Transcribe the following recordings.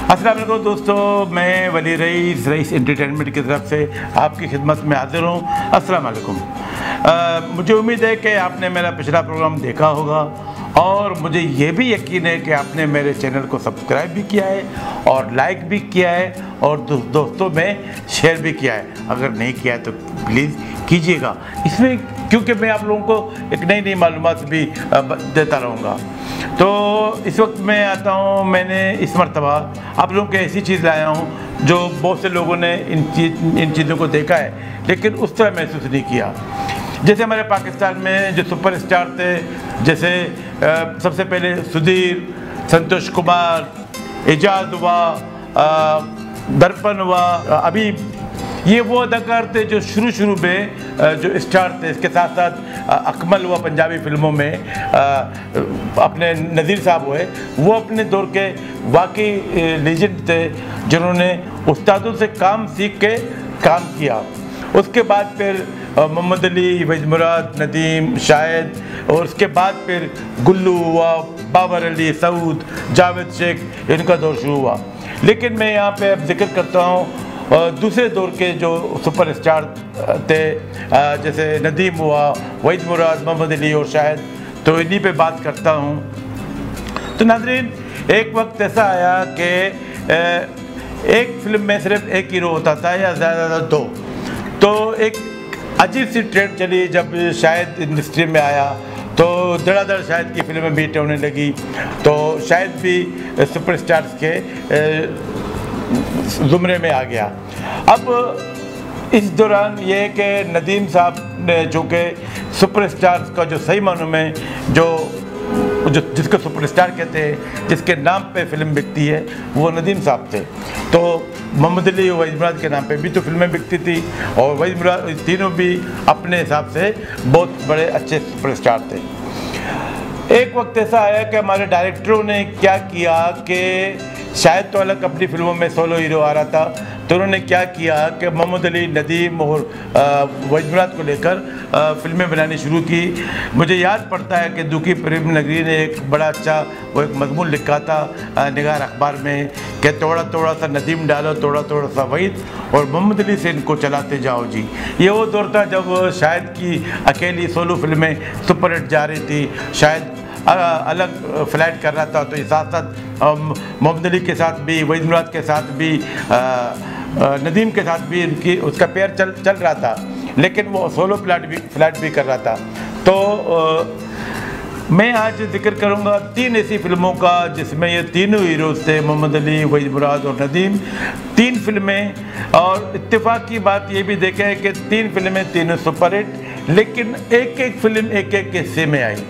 अस्सलाम वालेकुम दोस्तों, मैं वली रईस एंटरटेनमेंट की तरफ से आपकी खिदमत में हाजिर हूँ। अस्सलाम वालेकुम। मुझे उम्मीद है कि आपने मेरा पिछला प्रोग्राम देखा होगा और मुझे ये भी यकीन है कि आपने मेरे चैनल को सब्सक्राइब भी किया है और लाइक भी किया है और दोस्तों में शेयर भी किया है। अगर नहीं किया है तो प्लीज़ कीजिएगा, इसमें क्योंकि मैं आप लोगों को एक नई मालूमात भी देता रहूँगा। तो इस वक्त मैं आता हूँ, मैंने इस मरतबा आप लोगों के ऐसी चीज़ लाया हूँ जो बहुत से लोगों ने इन चीज़ों को देखा है लेकिन उस तरह महसूस नहीं किया। जैसे हमारे पाकिस्तान में जो सुपरस्टार थे, जैसे सबसे पहले सुधीर, संतोष कुमार, एजाज हुआ, दर्पण हुआ, अभी ये वो अदाकार थे जो शुरू में जो स्टार थे। इसके साथ साथ अकमल हुआ पंजाबी फिल्मों में, अपने नज़ीर साहब हुए, वो अपने दौर के वाकई लीजेंड थे जिन्होंने उस्तादों से काम सीख के काम किया। उसके बाद फिर मोहम्मद अली, वहीद मुराद, नदीम, शाहिद, और उसके बाद फिर गुल्लू हुआ, बाबर अली, सऊद, जावेद शेख, इनका दौर शुरू हुआ। लेकिन मैं यहाँ पे अब जिक्र करता हूँ दूसरे दौर के जो सुपरस्टार थे, जैसे नदीम हुआ, वहीद मुराद, मोहम्मद अली और शाहिद, तो इन्हीं पे बात करता हूँ। तो नाज़रीन, एक वक्त ऐसा आया कि एक फिल्म में सिर्फ एक हीरो होता था या ज़्यादा दो। तो एक अजीब सी ट्रेंड चली जब शाहिद इंडस्ट्री में आया तो धड़ाधड़ शाहिद की फिल्में भी हिट होने लगी। तो शाहिद भी सुपरस्टार्स के ज़ुमरे में आ गया। अब इस दौरान ये है कि नदीम साहब ने, जो कि सुपरस्टार्स का जो सही मानों में जिसको सुपरस्टार कहते हैं, जिसके नाम पे फिल्म बिकती है, वो नदीम साहब थे। तो मोहम्मद अली और वहीद मुराद के नाम पे भी तो फिल्में बिकती थी और वहीद मुराद, तीनों भी अपने हिसाब से बहुत बड़े अच्छे सुपरस्टार थे। एक वक्त ऐसा आया कि हमारे डायरेक्टरों ने क्या किया कि शायद तो अलग अपनी फिल्मों में सोलो हीरो आ रहा था, तो उन्होंने क्या किया कि मोहम्मद अली, नदीम और वहीद मुराद को लेकर फिल्में बनानी शुरू की। मुझे याद पड़ता है कि दुखी प्रेम नगरी ने एक बड़ा अच्छा वो एक मजमून लिखा था निगार अखबार में कि थोड़ा थोड़ा सा नदीम डालो, थोड़ा थोड़ा सा वहीद, और मोहम्मद अली से इनको चलाते जाओ जी। ये वो दौर था जब शायद की अकेली सोलो फिल्में सुपरहिट जा रही थी। शायद अलग फ्लाइट कर रहा था, तो इस साथ साथ मोहम्मद अली के साथ भी, वहीद मुराद के साथ भी, नदीम के साथ भी उसका पेयर चल रहा था, लेकिन वो सोलो फ्लाइट भी कर रहा था। तो मैं आज जिक्र करूंगा 3 ऐसी फिल्मों का जिसमें ये तीनों हीरोज़ थे, मोहम्मद अली, वहीद मुराद और नदीम। 3 फिल्में, और इत्तेफाक की बात ये भी देखें है कि 3 फिल्में तीनों सुपरहिट, लेकिन एक फिल्म एक हिस्से में आई।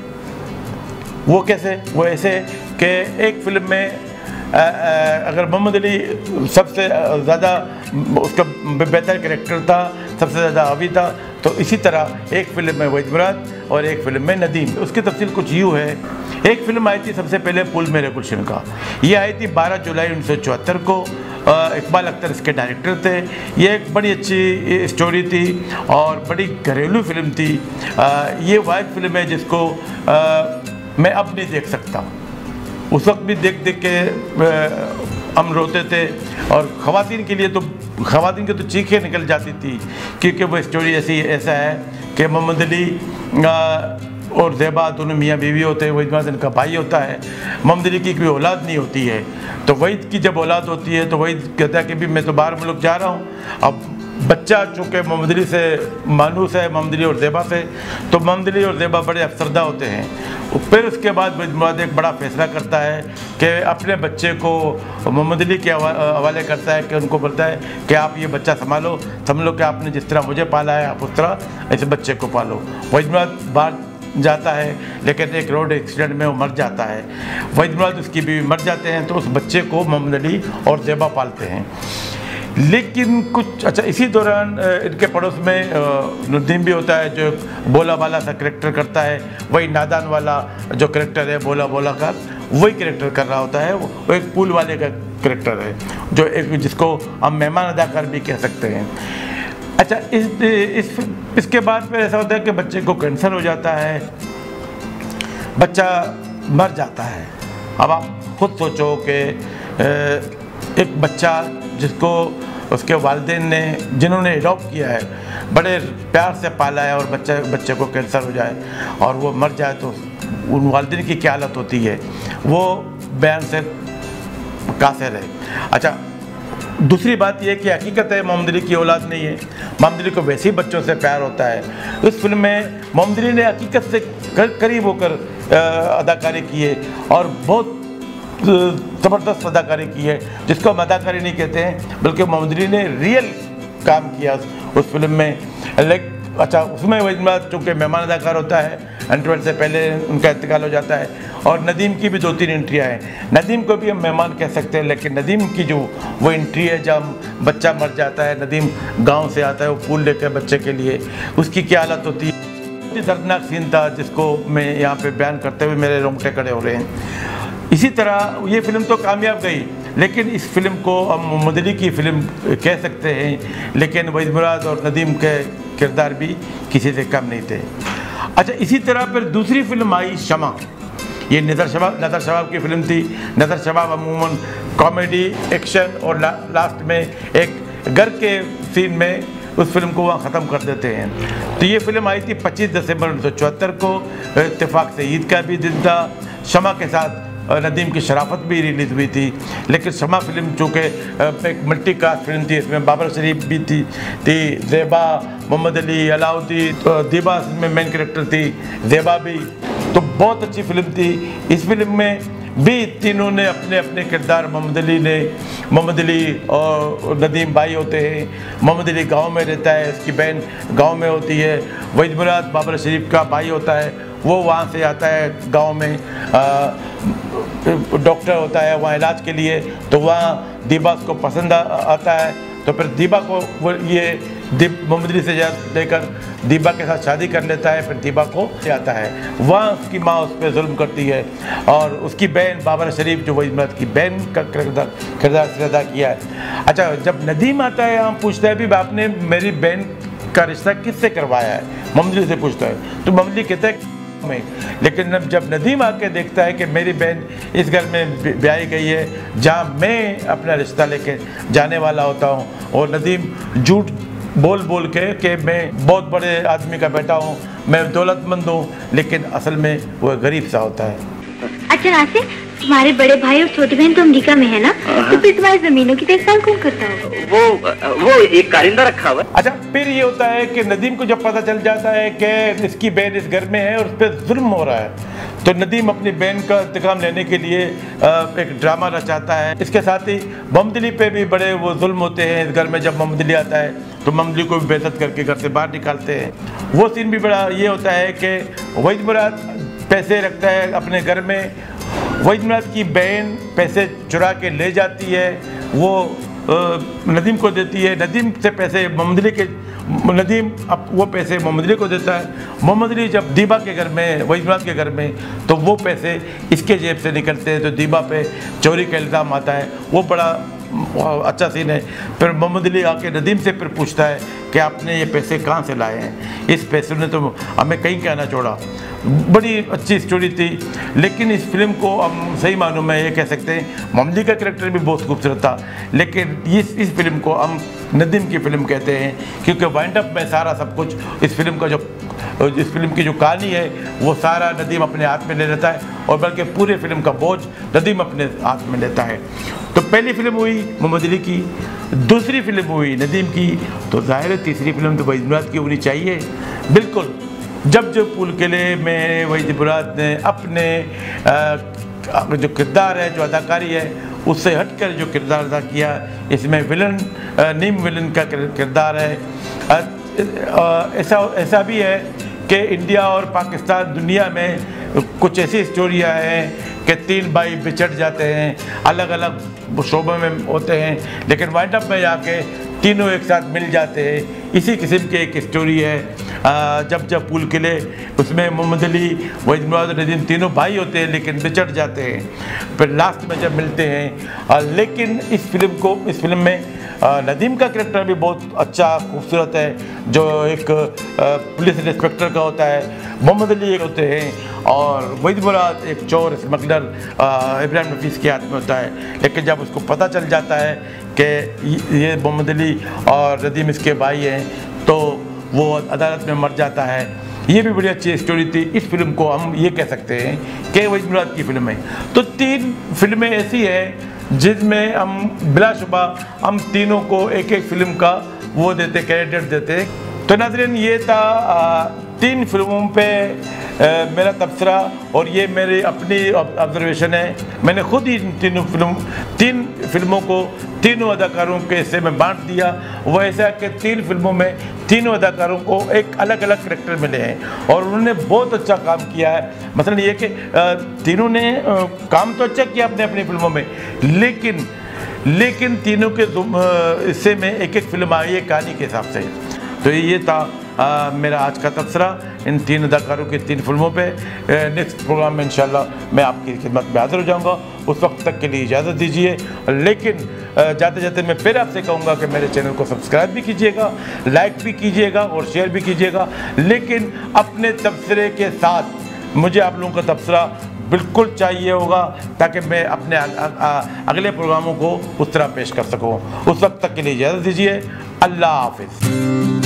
वो कैसे? वो ऐसे कि एक फिल्म में अगर मोहम्मद अली सबसे ज़्यादा उसका बेहतर कैरेक्टर था, सबसे ज़्यादा हावी था, तो इसी तरह एक फिल्म में वहीद मुराद और एक फिल्म में नदीम। उसकी तफसील कुछ यूँ है। एक फिल्म आई थी सबसे पहले फूल मेरे गुलशन का, ये आई थी 12 जुलाई 1974 को। इकबाल अख्तर इसके डायरेक्टर थे। ये एक बड़ी अच्छी स्टोरी थी और बड़ी घरेलू फिल्म थी। ये वाहिद फिल्म है जिसको मैं अब नहीं देख सकता। उस वक्त भी देख के हम रोते थे, और ख़वातीन के लिए तो ख़वातीन की तो चीखें निकल जाती थी, क्योंकि वो स्टोरी ऐसा है कि मोहम्मद अली और ज़ेबा दोनों मियाँ बीवी होते हैं। वहीद मुराद इनका भाई होता है। मोहम्मद अली की कोई औलाद नहीं होती है, तो वहीद की जब औलाद होती है तो वहीद कहता है कि भी मैं तो बाहर मुल्क जा रहा हूँ। अब बच्चा चूँकि मोहम्मद अली से मानूस है, मोहम्मद अली और ज़ेबा से, तो मोहम्मद अली और ज़ेबा बड़े अफसरदा होते हैं। फिर उसके बाद वहीद मुराद एक बड़ा फैसला करता है कि अपने बच्चे को मोहम्मद अली के हवाले करता है, कि उनको बोलता है कि आप ये बच्चा संभालो, समझ लो कि आपने जिस तरह मुझे पाला है आप उस तरह ऐसे बच्चे को पालो। वहीद मुराद बाहर जाता है, लेकिन एक रोड एक्सीडेंट में वो मर जाता है। वहीद मुराद उसकी बीवी मर जाते हैं, तो उस बच्चे को मोहम्मद अली और ज़ेबा पालते हैं। लेकिन कुछ अच्छा, इसी दौरान इनके पड़ोस में नदीम भी होता है जो बोला वाला सा करेक्टर करता है। वही नादान वाला जो करेक्टर है बोला का, वही कैरेक्टर कर रहा होता है। वो एक पूल वाले का कैरेक्टर है, जो एक जिसको हम मेहमान अदाकार भी कह सकते हैं। अच्छा, इसके बाद फिर ऐसा होता है कि बच्चे को कैंसर हो जाता है, बच्चा मर जाता है। अब आप खुद सोचो कि एक बच्चा जिसको उसके वालिदैन ने, जिन्होंने अडॉप्ट किया है, बड़े प्यार से पाला है, और बच्चे को कैंसर हो जाए और वो मर जाए तो उन वालिदैन की क्या हालत होती है, वो बयान से कासिर है। अच्छा, दूसरी बात यह कि हकीकत है मोहम्मद अली की औलाद नहीं है, मोहम्मद अली को वैसे ही बच्चों से प्यार होता है। उस फिल्म में मोहम्मद अली ने हकीकत से करीब होकर अदाकारी की है और बहुत ज़बरदस्त अदाकारी की है, जिसको हम अदाकारी नहीं कहते हैं, बल्कि मोहम्मद अली ने रियल काम किया उस फिल्म में। अच्छा, उसमें वहीद मुराद चूँकि मेहमान अदाकार होता है, इंटरवल से पहले उनका इंतकाल हो जाता है, और नदीम की भी 2-3 एंट्रियाँ हैं। नदीम को भी हम मेहमान कह सकते हैं, लेकिन नदीम की जो वो एंट्री है जब बच्चा मर जाता है, नदीम गांव से आता है, वो फूल लेकर बच्चे के लिए, उसकी क्या हालत होती है। बहुत ही दर्दनाक सीन था जिसको मैं यहाँ पे बयान करते हुए मेरे रोंगटे खड़े हो रहे हैं। इसी तरह ये फिल्म तो कामयाब गई, लेकिन इस फिल्म को हम मोहम्मद अली की फिल्म कह सकते हैं, लेकिन वहीद मुराद और नदीम के किरदार भी किसी से कम नहीं थे। अच्छा, इसी तरह फिर दूसरी फिल्म आई शमा। ये नज़र शबाब की फिल्म थी। नज़र शबाब अमूमन कॉमेडी, एक्शन और लास्ट में एक घर के सीन में उस फिल्म को वहाँ ख़त्म कर देते हैं। तो ये फिल्म आई थी 25 दिसंबर 1974 को, इत्तेफाक से ईद का भी दिन था। शमा के साथ नदीम की शराफत भी रिलीज़ हुई थी, लेकिन शमा फिल्म चूँकि एक मल्टी कास्ट फिल्म थी, इसमें बाबर शरीफ भी थी ज़ेबा, मोहम्मद अली, अलाउद्दीन, दीबा में मेन कैरेक्टर थी, ज़ेबा भी, तो बहुत अच्छी फिल्म थी। इस फिल्म में भी तीनों ने अपने अपने किरदार, मोहम्मद अली और नदीम भाई होते हैं। मोहम्मद अली गांव में रहता है, उसकी बहन गांव में होती है। वहीद मुराद बाबर शरीफ का भाई होता है, वो वहाँ से आता है गांव में, डॉक्टर होता है वहाँ इलाज के लिए, तो वहाँ दीबा को पसंद आता है, तो फिर दीबा को वो ये मोहम्मद अली से लेकर दीबा के साथ शादी कर लेता है। फिर दीबा को आता है, वहाँ उसकी माँ उस पर जुल्म करती है, और उसकी बहन बाबर शरीफ जो वहीद मुराद की बहन का किरदार से अदा किया है। अच्छा, जब नदीम आता है, हम पूछता है भी आपने मेरी बहन का रिश्ता किससे करवाया है, मोहम्मद अली से पूछता है, तो मोहम्मद अली कहता है में। लेकिन जब नदीम आके देखता है कि मेरी बहन इस घर में ब्याही गई है जहाँ मैं अपना रिश्ता लेके जाने वाला होता हूँ, और नदीम झूठ बोल बोल के कि मैं बहुत बड़े आदमी का बेटा हूँ, मैं दौलतमंद हूँ, लेकिन असल में वो गरीब सा होता है। अच्छा नासिर, तुम्हारे बड़े भाई और छोटी बहन तो अमेरिका में है ना, तो फिर तुम्हारी जमीनों की देखभाल कौन करता है? वो एक कारिंदा रखा हुआ है। अच्छा, फिर ये होता है कि नदीम को जब पता चल जाता है कि इसकी बहन इस घर में है और उस पर जुल्म हो रहा है, तो नदीम अपनी बहन का इंतकाम लेने के लिए एक ड्रामा रचाता है। इसके साथ ही मोहम्मद अली पे भी बड़े वो जुल्म होते हैं इस घर में। जब मोहम्मद अली आता है तो मोहम्मद अली को भी बेइज्जत करके घर से बाहर निकालते हैं। वो सीन भी बड़ा ये होता है कि वहीद मुराद पैसे रखता है अपने घर में, वहीद मुराद की बहन पैसे चुरा के ले जाती है, वो नदीम को देती है। नदीम से पैसे मोहम्मद अली के, नदीम अब वो पैसे मोहम्मद अली को देता है। मोहम्मद अली जब दीबा के घर में, वहीद मुराद के घर में, तो वो पैसे इसके जेब से निकलते हैं, तो दीबा पे चोरी का इल्ज़ाम आता है। वो बड़ा अच्छा सीन है। फिर मोहम्मद अली आके नदीम से फिर पूछता है कि आपने ये पैसे कहाँ से लाए हैं, इस पैसे ने तो हमें कहीं कहना छोड़ा। बड़ी अच्छी स्टोरी थी, लेकिन इस फिल्म को हम सही मानों में ये कह सकते हैं मोहम्मद अली का कैरेक्टर भी बहुत खूबसूरत था, लेकिन इस फिल्म को हम नदीम की फिल्म कहते हैं, क्योंकि वाइंड अप में सारा सब कुछ इस फिल्म की जो कहानी है वो सारा नदीम अपने हाथ में ले लेता है, और बल्कि पूरे फिल्म का बोझ नदीम अपने हाथ में लेता है। तो पहली फिल्म हुई मोहम्मद अली की, दूसरी फिल्म हुई नदीम की, तो जाहिर है तीसरी फिल्म तो वहीद मुराद की होनी चाहिए। बिल्कुल, जब जो पुल किले में वहीद मुराद ने अपने जो किरदार है, जो अदाकारी है, उससे हटकर जो किरदार अदा किया, इसमें विलन, नीम विलन का किरदार है। ऐसा भी है कि इंडिया और पाकिस्तान दुनिया में कुछ ऐसी स्टोरियाँ हैं कि 3 भाई बिछड़ जाते हैं, अलग अलग शोबों में होते हैं, लेकिन वाइंड अप में जाके तीनों एक साथ मिल जाते हैं। इसी किस्म की एक स्टोरी है जब जब फूल खिले, उसमें मोहम्मद अली, वहीद मुराद और नदीम तीनों भाई होते हैं लेकिन बिछड़ जाते हैं, फिर लास्ट में जब मिलते हैं। लेकिन इस फिल्म में नदीम का कैरेक्टर भी बहुत अच्छा खूबसूरत है, जो एक पुलिस इंस्पेक्टर का होता है, मोहम्मद अली एक होते हैं और वहीद मुराद एक चोर स्मगलर इब्राहिम नफीस के हाथ में होता है। लेकिन जब उसको पता चल जाता है कि ये मोहम्मद अली और नदीम इसके भाई हैं तो वो अदालत में मर जाता है। ये भी बड़ी अच्छी स्टोरी थी। इस फिल्म को हम ये कह सकते हैं कि वहीद मुराद की फिल्म है। तो 3 फिल्में ऐसी हैं जिसमें हम बिलाशुबा हम तीनों को एक एक फिल्म का वो देते, क्रेडिट देते। तो नाज़रीन, ये था 3 फिल्मों पे मेरा तबसरा और ये मेरी अपनी ऑब्जर्वेशन है। मैंने खुद ही इन 3 फिल्मों को तीनों अदाकारों के हिस्से में बांट दिया। वो ऐसा कि 3 फिल्मों में तीनों अदाकारों को एक अलग अलग करैक्टर मिले हैं और उन्होंने बहुत अच्छा काम किया है। मसलन ये कि तीनों ने काम तो अच्छा किया अपने अपनी फिल्मों में, लेकिन तीनों के हिस्से में एक एक फिल्म आई है कहानी के हिसाब से। तो ये था मेरा आज का तबसरा इन 3 अदाकारों की 3 फिल्मों पे। नेक्स्ट प्रोग्राम में इंशाल्लाह मैं आपकी खिदमत में हाजिर हो जाऊंगा। उस वक्त तक के लिए इजाज़त दीजिए। लेकिन जाते जाते मैं फिर आपसे कहूँगा कि मेरे चैनल को सब्सक्राइब भी कीजिएगा, लाइक भी कीजिएगा और शेयर भी कीजिएगा। लेकिन अपने तबसरे के साथ मुझे आप लोगों का तबसरा बिल्कुल चाहिए होगा ताकि मैं अपने अगले प्रोग्रामों को उस तरह पेश कर सकूँ। उस वक्त तक के लिए इजाज़त दीजिए। अल्लाह हाफिज़।